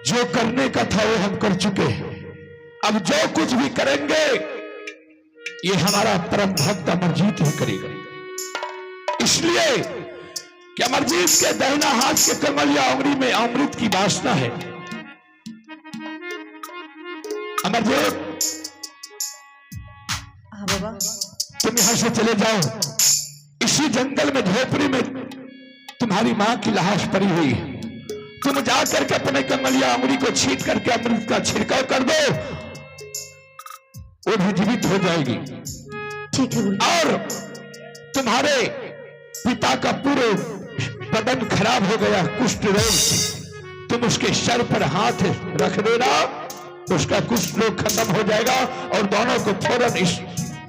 जो करने का था वो हम कर चुके हैं। अब जो कुछ भी करेंगे ये हमारा परम भक्त अमरजीत ही करेगा। इसलिए कि अमरजीत के दाहिना हाथ के कमलिया उंगली में अमृत की वासना है। अमरजीत, हाँ बाबा। तुम यहां से चले जाओ। इसी जंगल में झोपड़ी में तुम्हारी मां की लाश पड़ी हुई है। तुम जाकर के अपने कमलिया उंगली को छींट करके अमृत का छिड़काव कर दो, वो भी जीवित हो जाएगी। ठीक है। और तुम्हारे पिता का पूरे बदन खराब हो गया कुष्ठ रोग से, तुम उसके सर पर हाथ रख देना, उसका कुष्ठ रोग खत्म हो जाएगा और दोनों को फौरन इस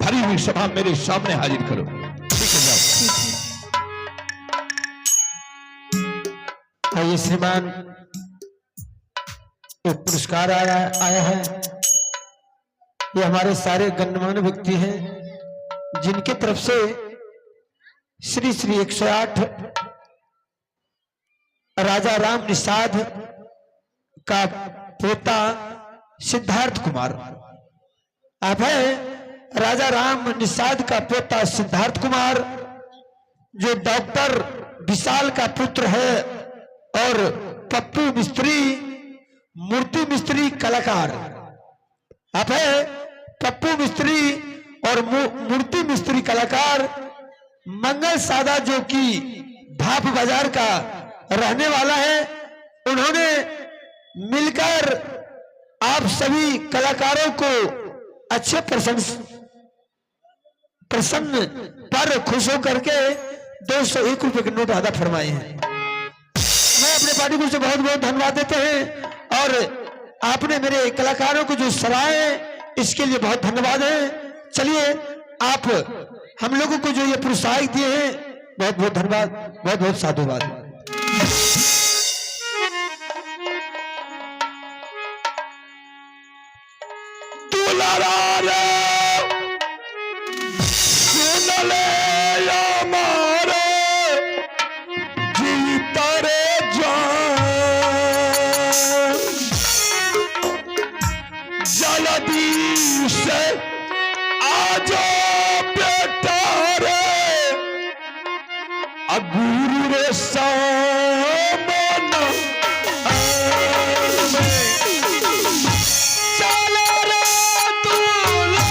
भरी हुई सभा मेरे सामने हाजिर करो। ठीक है, जाओ। आइए श्रीमान, एक पुरस्कार आया है। ये हमारे सारे गण्यमान्य व्यक्ति हैं जिनके तरफ से श्री श्री 108 राजा राम निषाद का पोता सिद्धार्थ कुमार। आप है राजा राम निषाद का पोता सिद्धार्थ कुमार, जो डॉक्टर विशाल का पुत्र है, और पप्पू मिस्त्री, मूर्ति मिस्त्री कलाकार। आप है पप्पू मिस्त्री और मूर्ति मिस्त्री कलाकार। मंगल सादा जो कि भाप बाजार का रहने वाला है, उन्होंने मिलकर आप सभी कलाकारों को अच्छे प्रसन्न पर खुश होकर के 201 रुपए के नोट अदा फरमाए हैं। मैं अपने पार्टी को से बहुत बहुत धन्यवाद देते हैं, और आपने मेरे कलाकारों को जो सराहे इसके लिए बहुत धन्यवाद है। चलिए, आप हम लोगों को जो ये प्रोत्साहन दिए हैं, बहुत बहुत धन्यवाद, बहुत बहुत साधुवाद। गुरु रे सामना चला रे तू रे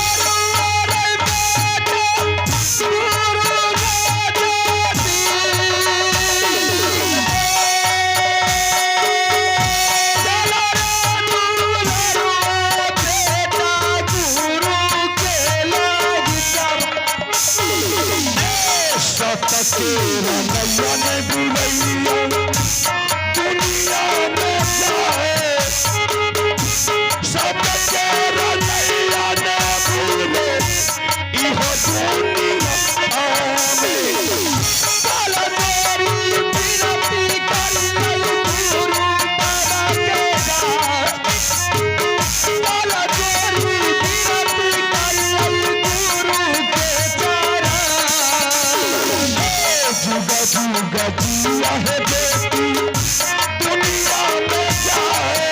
तेरा नैया ने बुलैया दुनिया में जाए, सब तेरा नैया ने बुले इहो दुनिया में। चल मेरी विनती कर गुरु बना के जा, चल मेरी विनती कर गुरु के चरण। जुगा जिया है बेटी दुनिया में जाए,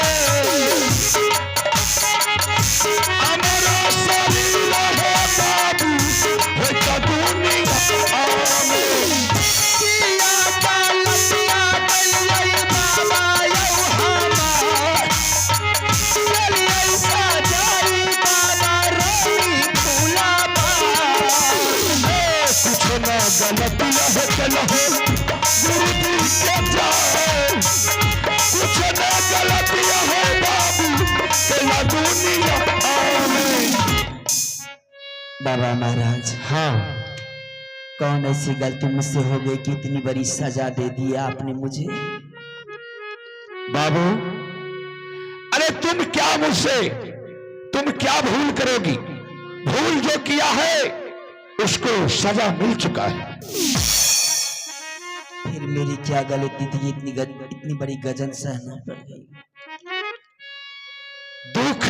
हमारा शरीर है बाबू है तो दुनिया में। किया बालतिया बलिया बाबा यौ हमार, चलिए सजाई बाबा रोनी फूला बार। कुछ ना गलतिया है चलो गुरु जी के जाए, कुछ ना गलतियां है बाबू तेरा दुनिया में। बाबा महाराज, हाँ, कौन ऐसी गलती मुझसे हो गई कि इतनी बड़ी सजा दे दी आपने मुझे? बाबू, अरे तुम क्या भूल करोगी? भूल जो किया है उसको सजा मिल चुका है। फिर मेरी क्या गलती थी इतनी बड़ी गजन सहना पड़ गई? दुख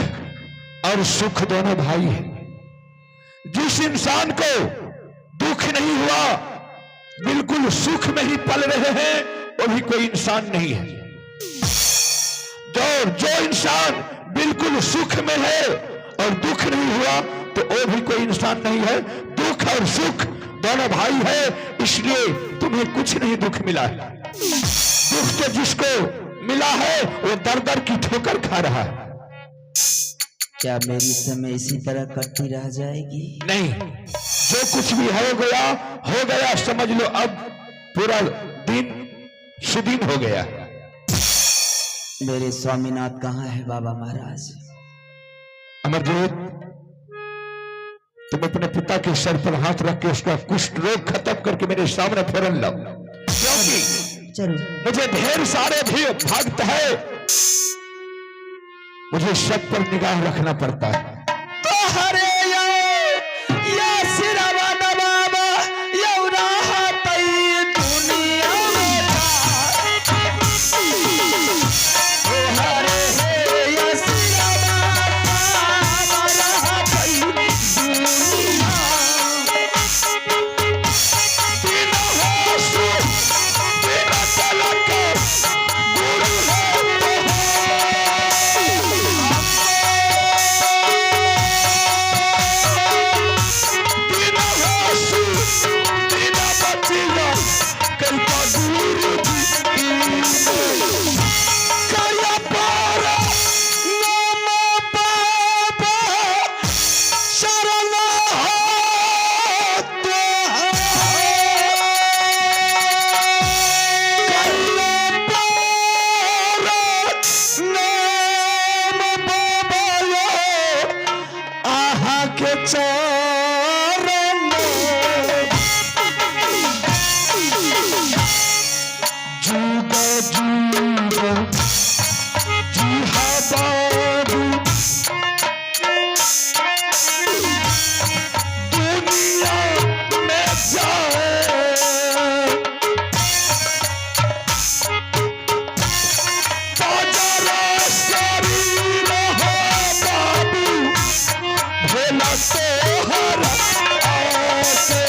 और सुख दोनों भाई हैं। जिस इंसान को दुख नहीं हुआ, बिल्कुल सुख में ही पल रहे हैं, वो भी कोई इंसान नहीं है। जो और जो इंसान बिल्कुल सुख में है और दुख नहीं हुआ तो वो भी कोई इंसान नहीं है। दुख और सुख दोनों भाई है, इसलिए तुम्हें कुछ नहीं दुख मिला है। दुख तो जिसको मिला है वो दर दर की ठोकर खा रहा है। क्या मेरी समय इसी तरह कटती रह जाएगी? नहीं, जो कुछ भी हो गया समझ लो। अब पूरा दिन सुदिन हो गया। मेरे स्वामीनाथ कहाँ है बाबा महाराज? अमरजीत, तुम अपने पिता के सर पर हाथ रख के उसका कुष्ठ रोग खत्म करके मेरे सामने फौरन लाओ, क्योंकि जरूर। मुझे ढेर सारे भी भक्त है, मुझे सब पर निगाह रखना पड़ता है। तो हरे या सिरावा नवाबा या राहत दुनिया में ओ हरे या सिरावा राहत दुनिया बिना होशु बिना तलक गुरु है बिना होशु बिना बचिया कृपा गुरु कया पार नमो बाबा शरण होते हैं कया पार नमो बाबा आहा के चरण जुगा जुगा जीहा बाबू दुनिया में जाए बाजारा शरीर हो बाबू भोला तोहर आके।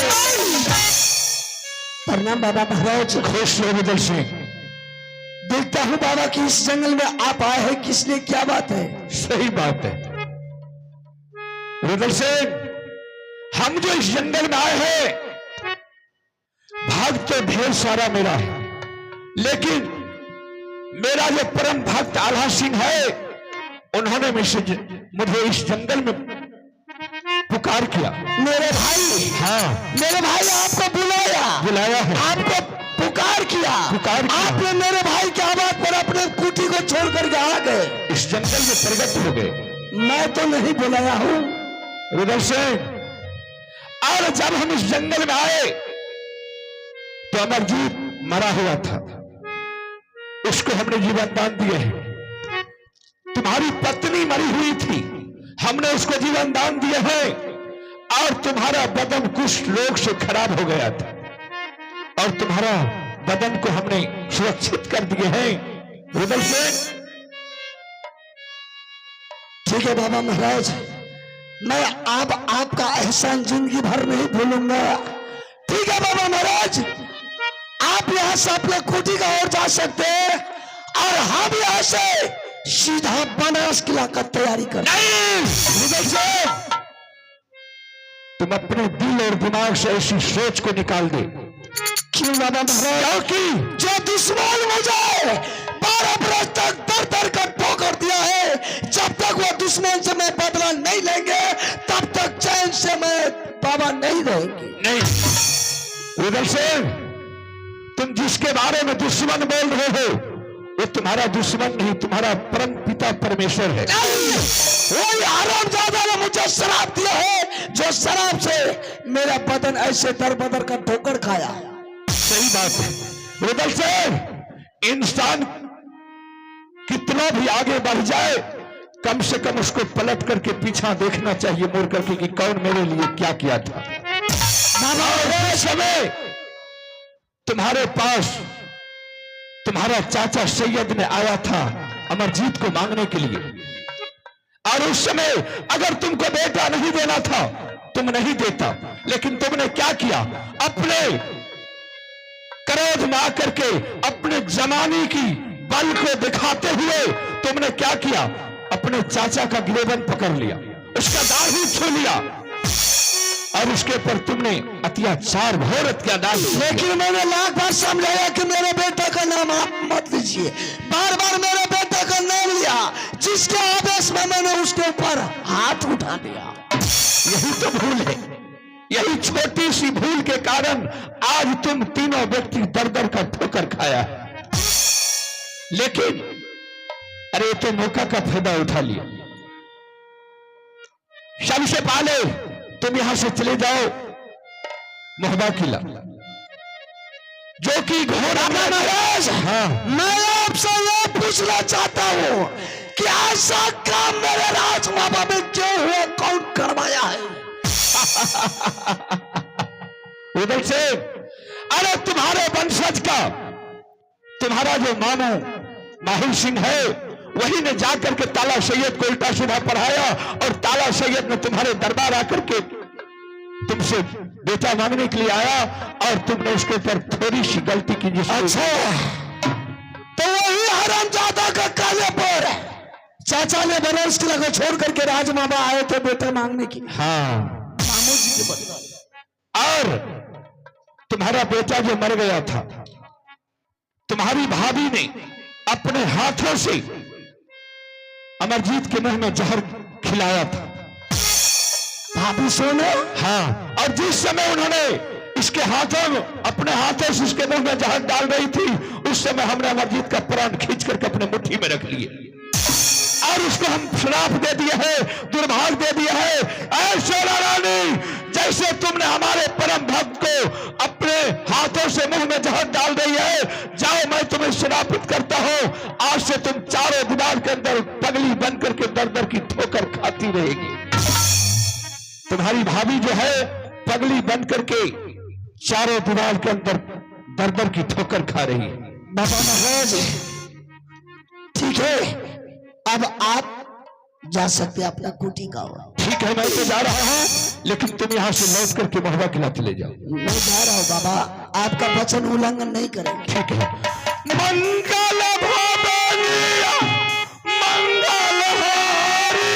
प्रणाम बाबा महाराज। खुश हो बदल सिंह। देखता हूँ बाबा कि इस जंगल में आप आए हैं, किस लिए, क्या बात है? सही बात है रुदल सिंह, हम जो इस जंगल में आए हैं, भाग तो ढेर सारा मेरा है, लेकिन मेरा जो परम भक्त आल्हा सिंह है, उन्होंने मुझे इस जंगल में पुकार किया। मेरे भाई, हाँ, मेरे भाई आपको बुलाया है, आपको पुकार किया। आपने मेरे भाई की आवाज पर अपने कुटी को छोड़कर के आ गए, इस जंगल में प्रगट हो गए। मैं तो नहीं बुलाया हूँ रुदल सिंह, और जब हम इस जंगल में आए तो अमरजीत मरा हुआ था, उसको हमने जीवन दान दिए हैं। तुम्हारी पत्नी मरी हुई थी, हमने उसको जीवन दान दिए हैं। और तुम्हारा बदन कुष्ठ रोग से खराब हो गया था, और तुम्हारा बदन को हमने सुरक्षित कर दिए हैं। रुदल सिंह, ठीक है बाबा महाराज, मैं आपका एहसान जिंदगी भर नहीं भूलूंगा। ठीक है बाबा महाराज, आप यहाँ से अपने कुटी का ओर जा सकते हैं, और हम यहाँ से सीधा बनारस किला का तैयारी कर। नहीं रुदल सिंह, तुम अपने दिल और दिमाग से ऐसी सोच को निकाल दे। क्यों बाबा महाराज? क्योंकि जो दुश्मन मुझे 12 बरस तक दर दर कर ठोकर दिया है, जब तक वो दुश्मन से मैं बदला नहीं लेंगे, तब तक चैन से मैं बाबा नहीं रहेंगे। नहीं रुदल सिंह, तुम जिसके बारे में दुश्मन बोल रहे हो, वो तुम्हारा दुश्मन नहीं, तुम्हारा परम पिता परमेश्वर है। वही हरामजादा ने मुझे शराब दिया है, जो शराब से मेरा बदन ऐसे दर बदर कर ठोकर खाया। सही बात है रुदल सिंह, इंसान कितना भी आगे बढ़ जाए, कम से कम उसको पलट करके पीछा देखना चाहिए, मुड़ करके कि कौन मेरे लिए क्या किया था। बाबा समय तुम्हारे पास तुम्हारा चाचा सैयद ने आया था अमरजीत को मांगने के लिए, और उस समय अगर तुमको बेटा नहीं देना था तुम नहीं देता, लेकिन तुमने क्या किया, अपने क्रोध में आकर के अपने जमाने की बल को दिखाते हुए तुमने क्या किया? अपने चाचा का गिरेबन पकड़ लिया, उसका दाढ़ी छू लिया और उसके ऊपर तुमने अत्याचार, घोर अत्याचार। लेकिन मैंने लाख बार समझाया कि मेरे बेटे का नाम आप मत लीजिए, बार बार मेरे बेटे का नाम लिया, जिसके आदेश में मैंने उसके ऊपर हाथ उठा दिया। यही तो भूल है, यही छोटी सी भूल के कारण आज तुम तीनों व्यक्ति दर दर का ठोकर खाया है। लेकिन अरे तो मौका का फायदा उठा लिया। सबसे पहले तुम यहां से चले जाओ मोहबा किला, जो कि घोड़ा महाराज, हाँ, मैं आपसे ये पूछना चाहता हूँ कि ऐसा काम मेरे राज बाबा में क्यों हुआ, कौन करवाया है? उधर से अरे तुम्हारे वंशज का, तुम्हारा जो मामू माहिर सिंह है, वही ने जाकर के ताला सैयद को उल्टा सीधा पढ़ाया और ताला सैयद ने तुम्हारे दरबार आकर के तुमसे बेटा मांगने के लिए आया और तुमने उसके ऊपर थोड़ी सी गलती की। अच्छा, तो वही हरामजादा का काले पर चाचा ने बनारस किला को छोड़ करके राज बाबा आए थे बेटा मांगने की। हाँ, मामू जी के बदला। और तुम्हारा बेटा जो मर गया था, तुम्हारी भाभी ने अपने हाथों से अमरजीत के मुंह में जहर खिलाया था। भाभी सोने? हाँ, और जिस समय उन्होंने इसके हाथों, अपने हाथों से इसके मुंह में जहर डाल रही थी, उस समय हमने अमरजीत का प्राण खींच करके अपने मुट्ठी में रख लिए और उसको हम श्राप दे दिया है, दुर्भाग्य दे दिया है। ऐसे रानी, जैसे तुमने हमारे परम भक्त को अपने हाथों से मुंह में जहर डाल रही है, जाओ मैं तुम्हें श्रापित करता हूं, आज से तुम चारों दीवार के अंदर पगली बन करके दर दर की ठोकर खाती रहेगी। तुम्हारी भाभी जो है पगली बन करके चारों दीवार के अंदर दर दर की ठोकर खा रही है। बाबा महाराज, ठीक है, अब आप जा सकते हैं अपना कुटी का। ठीक है, मैं तो जा रहा हूं, लेकिन तुम यहां से लौट करके मोहबा किला चले जाओ। मैं जा रहा हूँ बाबा, आपका वचन उल्लंघन नहीं करेंगे। ठीक है। मंगल भवानी मंगल हारी,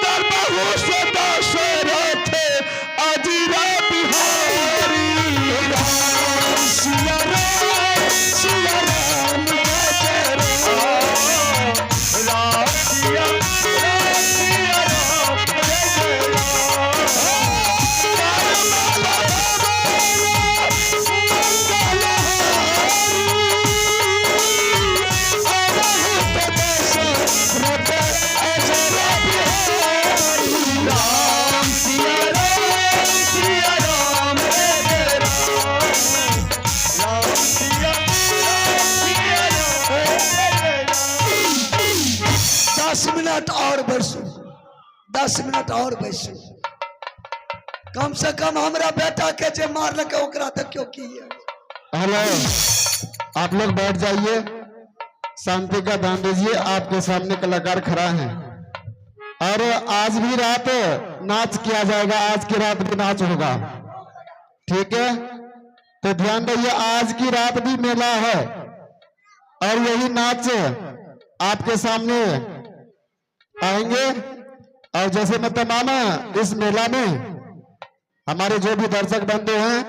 दरबार सदा शरथ अजीरा बिहारी। राम सिया राम, सिया राम जय राम, राम सिया राम, सिया राम जय मिनट और बैसू, 10 मिनट और बैसू, कम से कम हमारा बेटा के जे मार लगे ओकरा तक क्यों किए। हेलो, आप लोग बैठ जाइए, शांति का ध्यान दीजिए। आपके सामने कलाकार खड़ा है और आज भी रात नाच किया जाएगा, आज की रात भी नाच होगा, ठीक है? तो ध्यान दीजिए, आज की रात भी मेला है और यही नाच आपके सामने आएंगे। और जैसे मैं तमाम इस मेला में हमारे जो भी दर्शक बंधु हैं,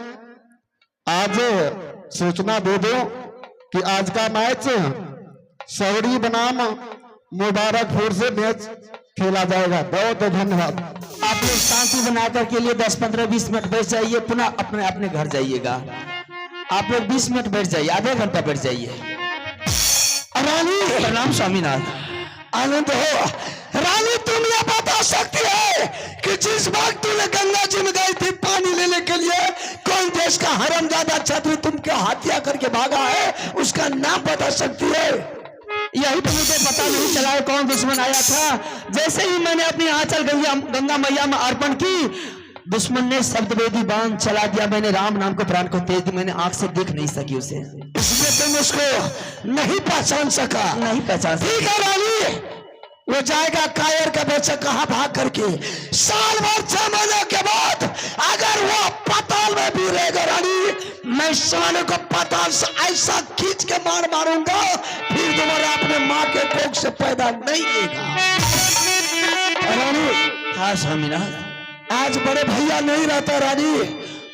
आज सूचना दे दो कि आज का मैच सौड़ी बनाम मुबारकपुर से मैच खेला जाएगा। बहुत धन्यवाद। आप लोग शांति बनाकर के लिए 10, 15, 20 मिनट बैठ जाइए, पुनः अपने अपने घर जाइएगा। आप लोग 20 मिनट बैठ जाइए, आधे घंटा बैठ जाइए। रानी, प्रणाम स्वामीनाथ। आनंद हो। रानी, तुम यह बता सकती है कि जिस वक्त तूने गंगा जी में गई थी पानी लेने के लिए, कौन देश का हरामजादा छात्र तुमके हत्या करके भागा है, उसका नाम बता सकती है? यही तो मुझे पता नहीं चला है कौन दुश्मन आया था। जैसे ही मैंने अपनी आंचल गंगा मैया में अर्पण की, दुश्मन ने शब्दवेदी बाण चला दिया। मैंने राम नाम को प्राण को तेज दी, मैंने आंख से देख नहीं सकी उसे, इसलिए तुम उसको नहीं पहचान सका। नहीं पहचान सका। ठीक है रानी, वो जाएगा कायर का बच्चा कहाँ भाग करके। साल भर 6 महीने के बाद अगर वो पाताल में भी रहेगा रानी, मैं साले को पाताल से ऐसा खींच के मारूंगा, फिर दोबारा अपने माँ के कोख से पैदा नहीं लेगा। रानी, हाँ स्वामीनाथ, आज बड़े भैया नहीं रहता रानी,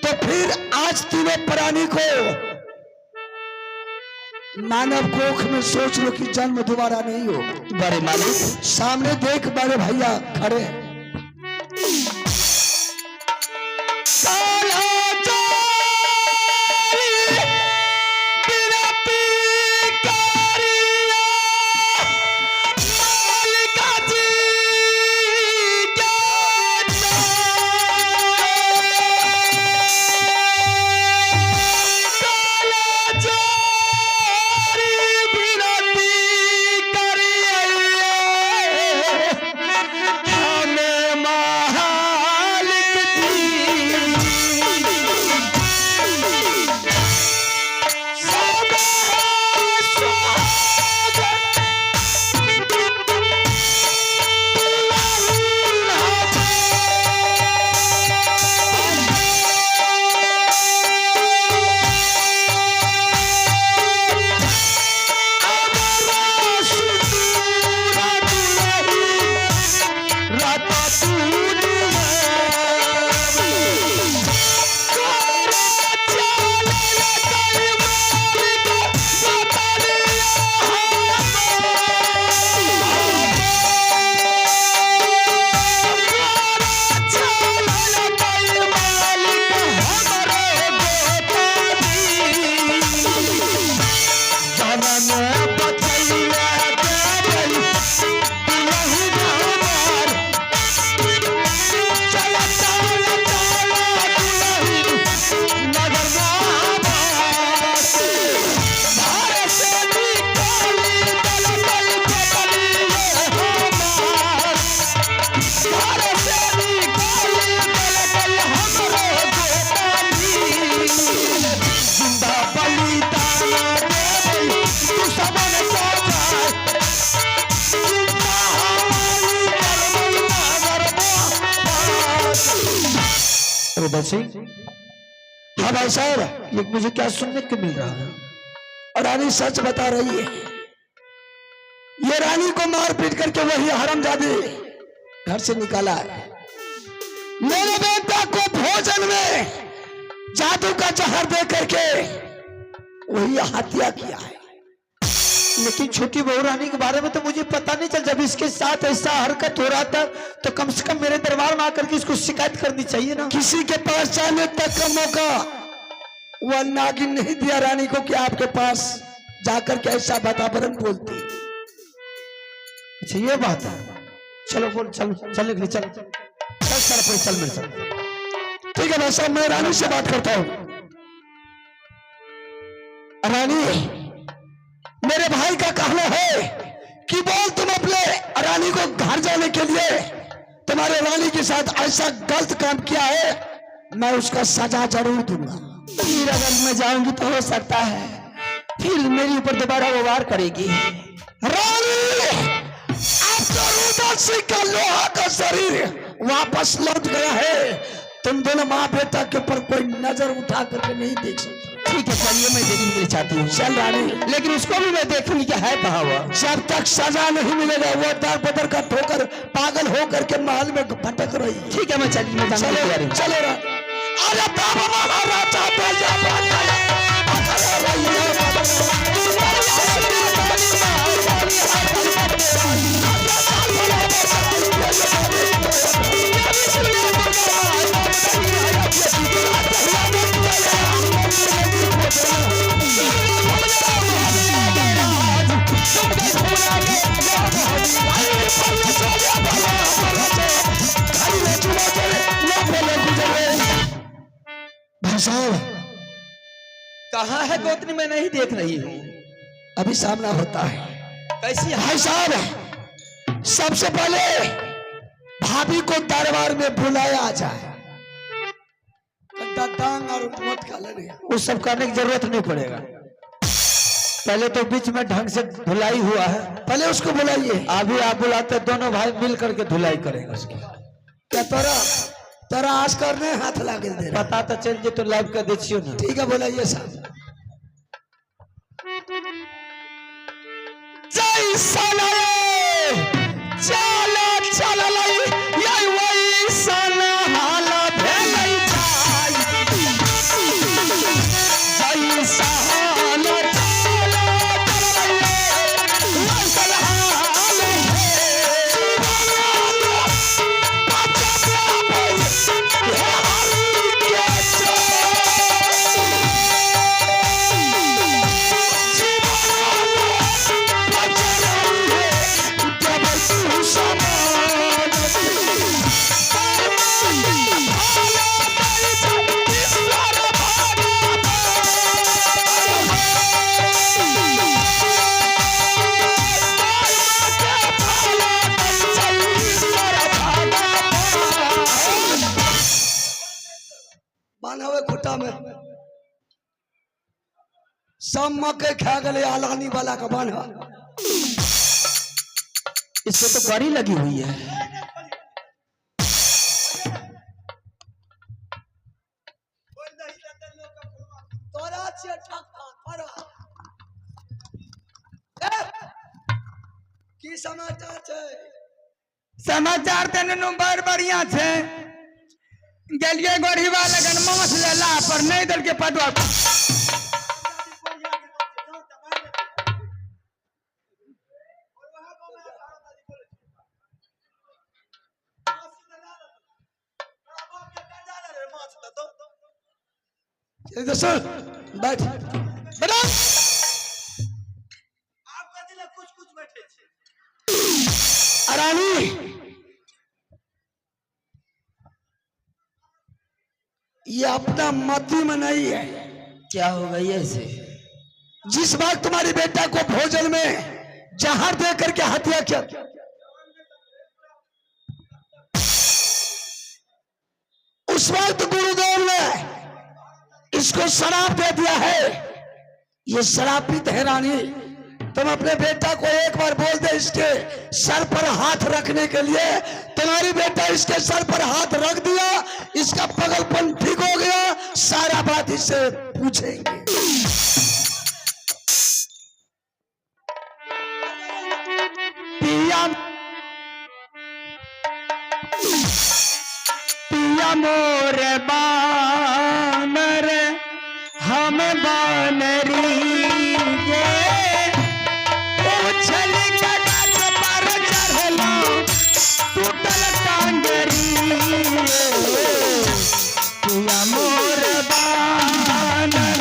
तो फिर आज तीनों प्राणी को मानव कोख में सोच लो कि जन्म दोबारा नहीं हो। बड़े मालिक, सामने देख बड़े भैया खड़े। हाँ भाई साहब, ये मुझे क्या सुनने को मिल रहा है? और रानी सच बता रही है, ये रानी को मार पीट करके वही हरामजादी घर से निकाला है। मेरे बेटा को भोजन में जादू का जहर दे करके वही हत्या किया है। लेकिन छोटी बहू रानी के बारे में तो मुझे पता नहीं चल। जब इसके साथ ऐसा हरकत हो रहा था तो कम से कम मेरे दरबार में आकर के इसको शिकायत करनी चाहिए ना। किसी के पास जाने तक का मौका वह नागिन नहीं दिया रानी को कि आपके पास जाकर के ऐसा वातावरण बोलती। अच्छा ये बात है, चलो बोल, चल चल निकले, चल चल चल चल मेरे साथ। ठीक है भाई साहब, मैं रानी से बात करता हूँ। रानी, मेरे भाई का कहना है कि बोल तुम अपने रानी को घर जाने के लिए, तुम्हारे रानी के साथ ऐसा गलत काम किया है, मैं उसका सजा जरूर दूंगा। फिर अगर मैं जाऊंगी तो हो सकता है फिर मेरे ऊपर दोबारा वो वार करेगी। रानी, अब तो रुद्रसी का लोहा का शरीर वापस लौट गया है। तुम दोनों माँ बेटा के ऊपर कोई नजर उठा करके नहीं देख सकते। ठीक है चलिए, मैं देखने के लिए चाहती हूँ। चल रानी, लेकिन उसको भी मैं देखूंगी क्या है कहा हुआ। जब तक सजा नहीं मिलेगा वो दर बदर का ठोकर पागल होकर के महल में भटक रही है। ठीक है मैं चलिए, मैं जाने की तैयारी हूँ। चलो रानी, अरे बाबा मामा राजा कहाँ है गोतनी, मैं नहीं देख रही हूँ। अभी सामना होता है। कैसी है? भाई साहब, सबसे पहले भाभी को दरबार में बुलाया जाए। टांग और मत खा ले, वो सब करने की जरूरत नहीं पड़ेगा। पहले तो बीच में ढंग से धुलाई हुआ है, पहले उसको बुलाइए। अभी आप बुलाते दोनों भाई मिल करके धुलाई करेंगे उसकी। क्या तोरा आज करने हाथ लागे दे रहा। पता तो चल जे तो लाइव कर दीजिए ना। ठीक है बुलाइए साहब। जय सालाए चला चला लाई याई वही साला हाला भेलै जाई जय साला चला चला लाई वही साला हाला बान्हवे खुट्टा में सब मकई खा गए आलानी वाला का बान्हा। इसको तो गाड़ी लगी हुई है। तोरा छियै ठक्का तोरा। की समाचार छै? समाचार तेन बड़ बढ़िया छे। गेलिए गोढ़ीवा लगन माछ लेला पर नहीं दल के पटवा। सर बैठ बैठो। रानी ये अपना मती में नहीं है। क्या हो गई ऐसे? जिस वक्त तुम्हारी बेटा को भोजन में जहर दे करके हत्या किया, उस वक्त गुरुदेव ने इसको शराब दे दिया है। ये शराब पीते है रानी। तुम अपने बेटा को एक बार बोल दे इसके सर पर हाथ रखने के लिए। तुम्हारी बेटा इसके सर पर हाथ रख दिया, इसका पागलपन ठीक हो गया, सारा बात इससे पूछेंगे। पिया पिया मोर बानर हम बानरी गे उछल के गाछ पर चढ़लो टूटल टांगरी पिया मोर बानर।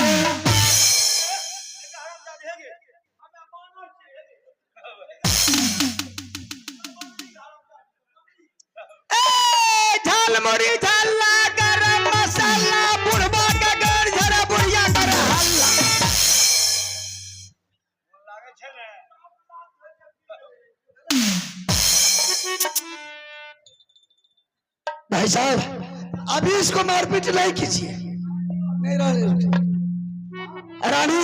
झालमुरी झल्ला गरम मसाला बुढ़वा का घर झरा बुढ़िया कर हल्ला। भाई साहब अभी इसको मारपीट नहीं कीजिए। नहीं रानी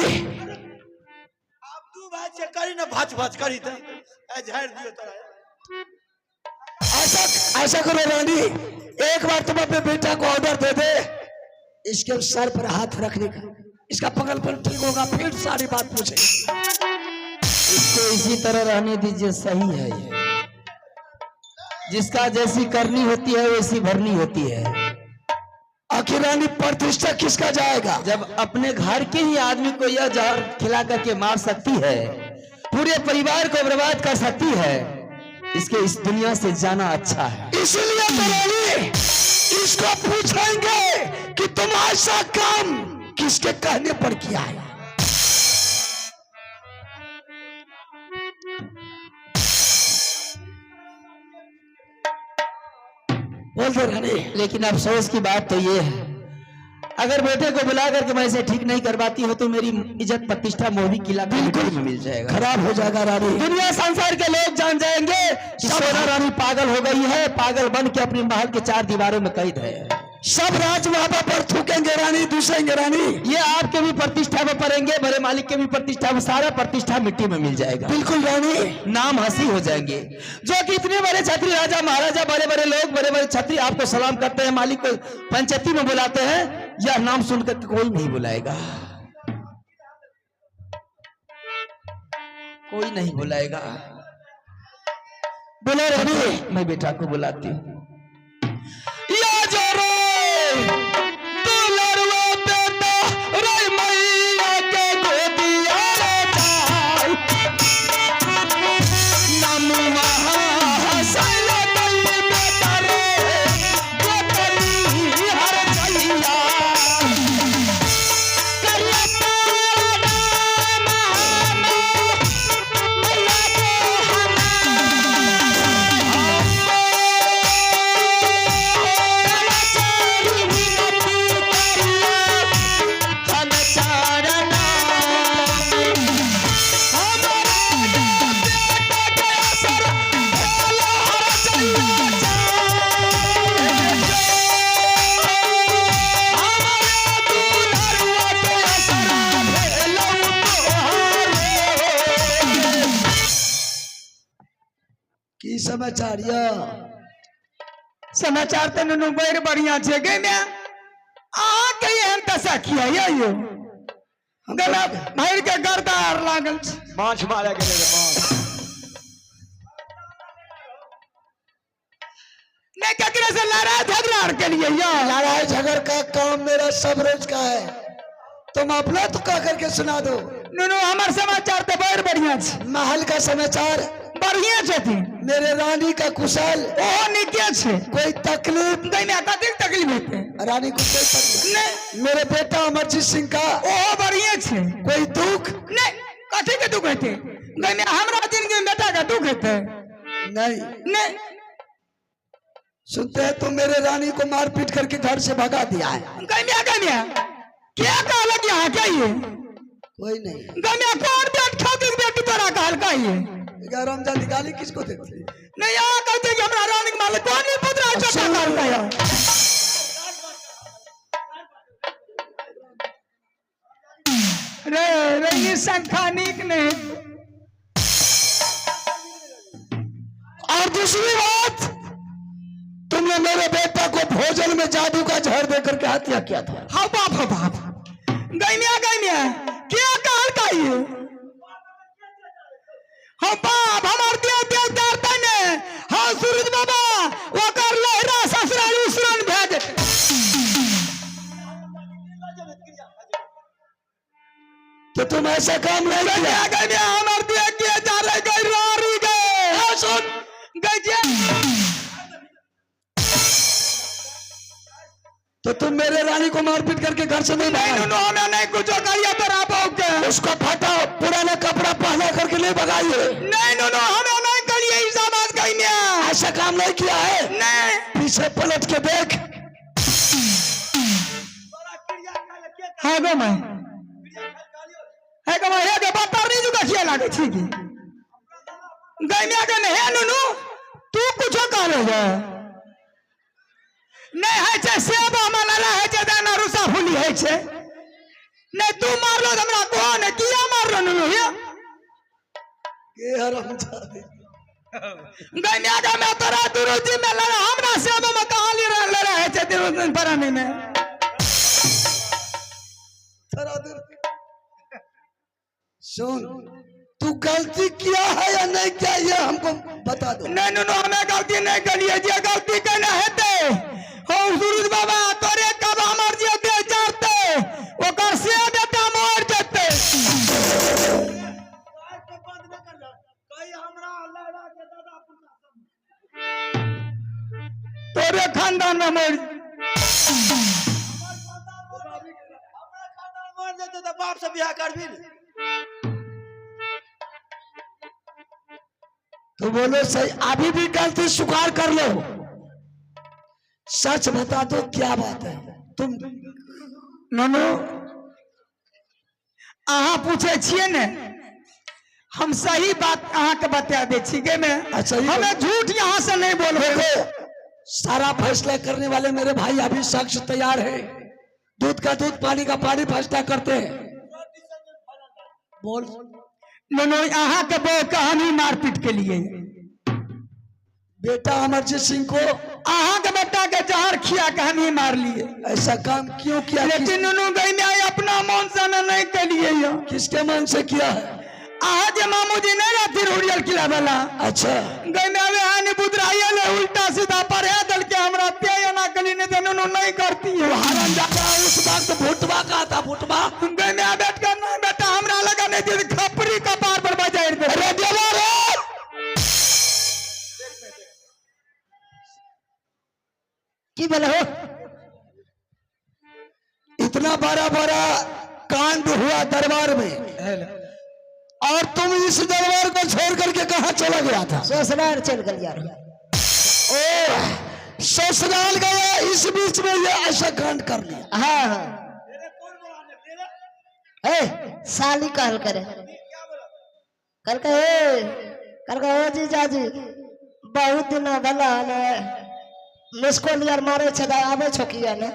आप तू भाई चेक करी ना भाच भाच करी तो झाड़ दियो तोरा। ऐसा करो रानी, एक बार तुम अपने बेटा को ऑर्डर दे दे, इसके सर पर हाथ रखने का, इसका पागलपन ठीक होगा, फिर सारी बात पूछे। इसको इसी तरह रहने दीजिए, सही है ये। जिसका जैसी करनी होती है वैसी भरनी होती है। आखिर रानी प्रतिष्ठा किसका जाएगा? जब अपने घर के ही आदमी को यह जहर खिला करके मार सकती है, पूरे परिवार को बर्बाद कर सकती है, इसके इस दुनिया से जाना अच्छा है। इसलिए तो रानी इसको पूछेंगे कि तुम ऐसा काम किसके कहने पर किया है। बोल दो रानी। लेकिन अफसोस की बात तो ये है, अगर बेटे को बुला करके मैं इसे ठीक नहीं करवाती हो तो मेरी इज्जत प्रतिष्ठा मोदी किला बिल्कुल में मिल जाएगा, खराब हो जाएगा रानी। दुनिया संसार के लोग जान जाएंगे कि सोना रानी पागल हो गई है, पागल बन के अपनी महल के चार दीवारों में कैद है। सब राज वहां पर थूकेंगे रानी, दूसरेंगे रानी। ये आपके भी प्रतिष्ठा में पड़ेंगे, बड़े मालिक के भी प्रतिष्ठा में, सारा प्रतिष्ठा मिट्टी में मिल जाएगा। बिल्कुल रानी, नाम हंसी हो जाएंगे। जो कि इतने बड़े छत्री राजा महाराजा, बड़े बड़े लोग, बड़े बड़े छत्री आपको सलाम करते हैं, मालिक को पंचायती में बुलाते हैं, यह नाम सुनकर कोई नहीं बुलाएगा, कोई नहीं बुलाएगा। बोले रानी, मैं बेटा को बुलाती हूँ। की समाचार या समाचार तो नुनु बड़ बढ़िया छे गे मैं आ के एहन दशा किया यो गला भर के गर्दार लागल छे। माछ मारा गेले रे माछ। मैं ककरे से लड़ाई झगड़ा के लिए यो लड़ाई झगड़ का काम मेरा सब रोज का है, तुम अपना तो कह करके सुना दो। नुनु हमार समाचार तो बड़ बढ़िया छे, महल का समाचार बढ़िया छथि, मेरे रानी का कुशल, ओहो निके छे, कोई तकलीफ गई में कथी तकलीफ होते रानी को कोई तकलीफ नहीं, मेरे बेटा अमरजीत सिंह का ओहो बढ़िया छे, कोई दुख नहीं कथी के दुख होते, गई में हमरा जिंदगी में बेटा का दुख होते नहीं। नहीं, सुनते हैं तुम मेरे रानी को मारपीट करके घर से भगा दिया है। गई में क्या कहला कि यहाँ क्या ये कोई नहीं, गई में कौन बेट खाती बेटी तोरा कहल का ये 11 रमजान निकाली किसको देते नहीं आ कहते कि हमरा रानी के मालिक कौन नहीं पुत्र है छोटा कहल का या रे रे ये संखानिक ने। और दूसरी बात, तुमने मेरे बेटा को भोजन में जादू का जहर देकर के हत्या किया था। हाँ बाप गई में क्या कहल का ये हाँ बाप हमार देव देवता ने हाँ सूरज बाबा वो कर लहरा ससुराल उसरान भेज तो तुम ऐसा काम नहीं किया। गई हमार देव के जा रहे गई रारी गए सुन गई तो तुम मेरे रानी को मारपीट करके घर से नहीं भगाए। हमें नहीं कुछ करिए तो उसको फटा पुराना कपड़ा पहना करके नहीं भगाइए। नहीं हमें नहीं करिए ऐसा बात कहीं ऐसा काम नहीं किया है। नहीं पीछे पलट के देख। है गो मैं है गो बात नहीं जुगा किया लागे ठीक है गई में है नुनु तू कुछ कर ले नहीं है छे सेब मलाला है छे दाना रुसा फुली है छे नहीं तू मारलो हमरा कोन किया मारलो नुनु ये हरामजादे गई में तोरा दुरुजी में लड़ा हमरा सेब में कहानी लड़ा है छे दिन पराने में सुन तू गलती किया है या नहीं किया ये हमको बता दो। नहीं नुनु हमें गलती नहीं करी है जे गलती कहना हेते हम सूरज बाबा तोरे कब हमर जे दे जाते ओकर से बेटा मर जते तोरे खानदान में मर जते तो बाप से ब्याह कर भी तो बोलो सही अभी भी गलती स्वीकार कर लो। सच बता दो क्या बात है। तुम नुनु अहाँ पूछे छिए ने हम सही बात अहाँ के बता दे छी गे में अच्छा हमें झूठ यहाँ से नहीं बोलो। देखो सारा फैसला करने वाले मेरे भाई अभी शख्स तैयार है। दूध का दूध, पानी का पानी फैसला करते हैं। बोल। दोनों यहाँ के बो कहानी मारपीट के लिए बेटा अमरजीत सिंह को यहाँ के बेटा के जहर खिया के हम ही मार लिए। ऐसा काम क्यों किया? लेकिन उन्होंने गई में अपना मन से नहीं के लिए। किसके मन से किया है? आज मामू जी नहीं रहती रोडियल किला वाला। अच्छा, गई में आवे हानि बुतराइया ले उल्टा सीधा पर है दल के हमरा पे ना कली ने देनो नहीं करती है। हराम जाता उस वक्त भुटवा का था। भुटवा गई में बैठ कर ना बेटा हमरा लगा नहीं दे खपरी का पार पर बजाई दे। अरे देवा रे, की बोले हो? इतना बड़ा बड़ा कांड हुआ दरबार में और तुम इस दरबार को छोड़ करके कहाँ चला गया था? ससुराल चल गल यार। ओ ससुराल गया, इस बीच में ये ऐसा कांड कर लिया। हाँ हाँ साली कहल करे कल के ओ जीजा जी बहुत दिन भला ने मिसकोल यार मारे छे आवे छो किया ने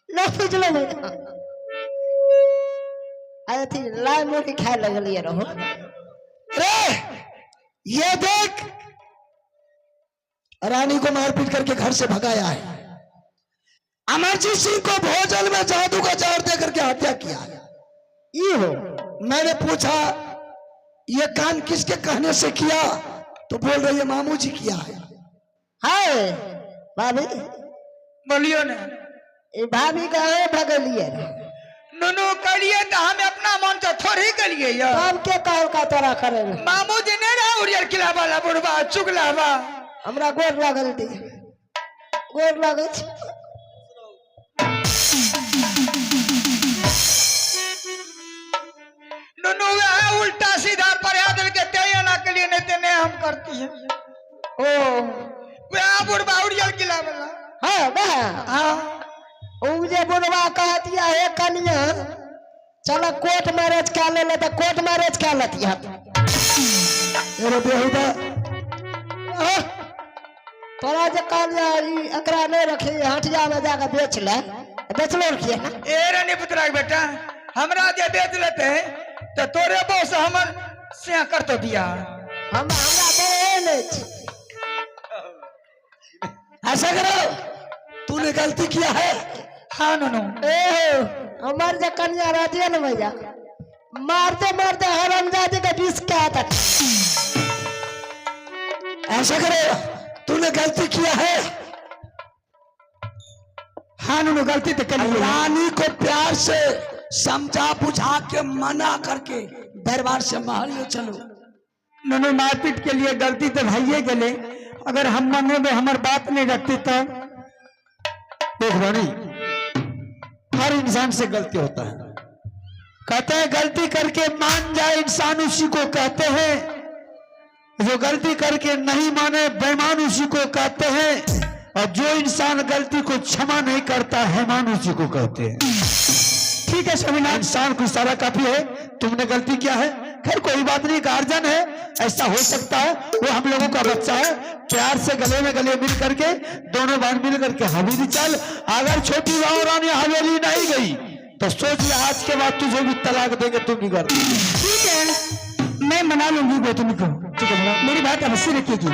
ना बुझलो नहीं आए थी लाई मोटी खाए लगलिए रहो। रे ये देख, रानी को मारपीट करके घर से भगाया है। अमरजीत सिंह को भोजन में जादू का जहर दे करके हत्या किया है। ये हो मैंने पूछा ये काम किसके कहने से किया, तो बोल रही है मामू जी किया है। हाय भाभी बोलियो ना ये भाभी कहाँ भगलिए नुनू करिए तो हमें अपना मन से थोड़ी करिए यार। हम के कहल का तोरा करे मामू जी ने रहा उड़ियल किला वाला बुढ़वा चुगला बा हमरा गोर लागल दी गोर लागल नुनू उल्टा सीधा पर्यादल के तैयार के लिए नहीं तेने हम करती है। ओ वह बुढ़वा उड़ियल किला वाला। हाँ बा हाँ उ जे बुढ़वा कहती है कन्या चलो कोर्ट मैरिज कर ले तो कोर्ट मैरिज कर लेती है। अरे बेहुदा, तोरा जे कन्या एकरा नहीं रखी हटिया में जाकर बेच ले, बेचलो रखिए ना। ए रानी पुत्रा के बेटा हमरा जे बेच लेते हैं तो तोरे बोस हमर से कर तो दिया। हमरा नहीं ऐसा करो, तूने गलती किया है। हाँ नुनू हमार जो कन्या रहती है ना भैया मारते मारते हरामजादी के बीच क्या था। ऐसा करो, तूने गलती किया है। हाँ नुनू गलती तो कर रानी को प्यार से समझा बुझा के मना करके दरबार से महल ले चलो। नुनू मारपीट के लिए गलती तो भाइये गले, अगर हम मने में हमार बात नहीं रखती तो। देख रानी, हर इंसान से गलती होता है। कहते हैं गलती करके मान जाए इंसान उसी को कहते हैं, जो गलती करके नहीं माने बेईमान उसी को कहते हैं, और जो इंसान गलती को क्षमा नहीं करता हैमान उसी को कहते हैं। ठीक है स्वामीनाथ, इंसान को सारा काफी है। तुमने गलती किया है, खैर कोई बात नहीं, गार्जियन है, ऐसा हो सकता है, वो हम लोगों का बच्चा है। प्यार से गले में गले मिल करके दोनों भाई मिल करके हवेली चल। अगर छोटी बहू रानी हवेली नहीं गई तो सोच ले आज के बाद तुझे भी तलाक देंगे, तुम भी कर देंगे। ठीक है मैं मना लूंगी गौतमी को। ठीक है मेरी बात अवश्य रखिएगी।